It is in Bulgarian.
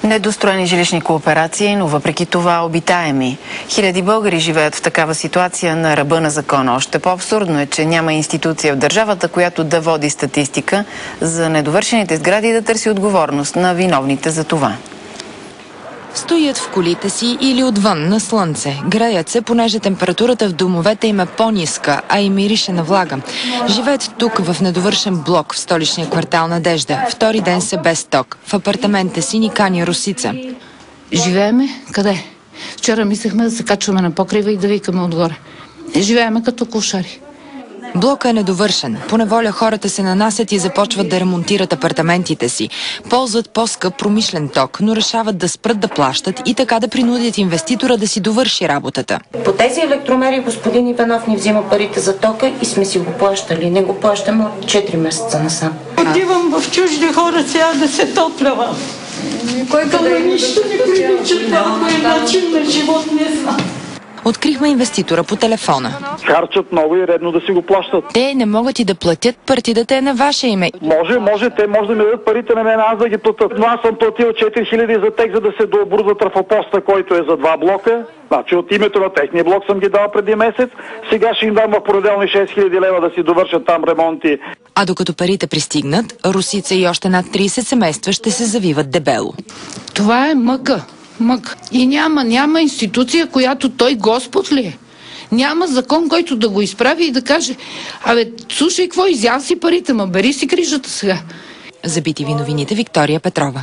Недостроени жилищни кооперации, но въпреки това обитаеми. Хиляди българи живеят в такава ситуация на ръба на закона. Още по-абсурдно е, че няма институция в държавата, която да води статистика за недовършените сгради и да търси отговорност на виновните за това. Стоят в колите си или отвън на слънце. Греят се, понеже температурата в домовете им е по-ниска, а и мирише на влага. Живеят тук в недовършен блок в столичния квартал Надежда. Втори ден са без ток. В апартамента си ни кани Росица. Живееме къде? Вчера мислехме да се качваме на покрива и да викаме отгоре. Живееме като кошари. Блокът е недовършен. Поневоля хората се нанасят и започват да ремонтират апартаментите си. Ползват по-скъп промишлен ток, но решават да спрат да плащат и така да принудят инвеститора да си довърши работата. По тези електромери господин Иванов ни взима парите за тока и сме си го плащали. Не го плащаме от 4 месеца насам. Отивам в чужди хора сега да се топлявам. Това нищо не прилича, това е начин на живот, не знам. Открихме инвеститора по телефона. Харчат много и редно да си го плащат. Те не могат и да платят, партидата е на ваше име. Може, те може да ми дадат парите на мен, аз да ги платят. Но аз съм платил 4000 за текст, за да се дооборудва трафопоста, който е за 2 блока. Значи от името на техния блок съм ги дал преди месец. Сега ще им дам в понеделник 6000 лева да си довършат там ремонти. А докато парите пристигнат, Росица и още над 30 семейства ще се завиват дебело. Това е мъка. И няма институция, която той Господ ли е. Няма закон, който да го изправи и да каже: абе, слушай, какво изял си парите, ма бери си грижата сега. За BTV новините Виктория Петрова.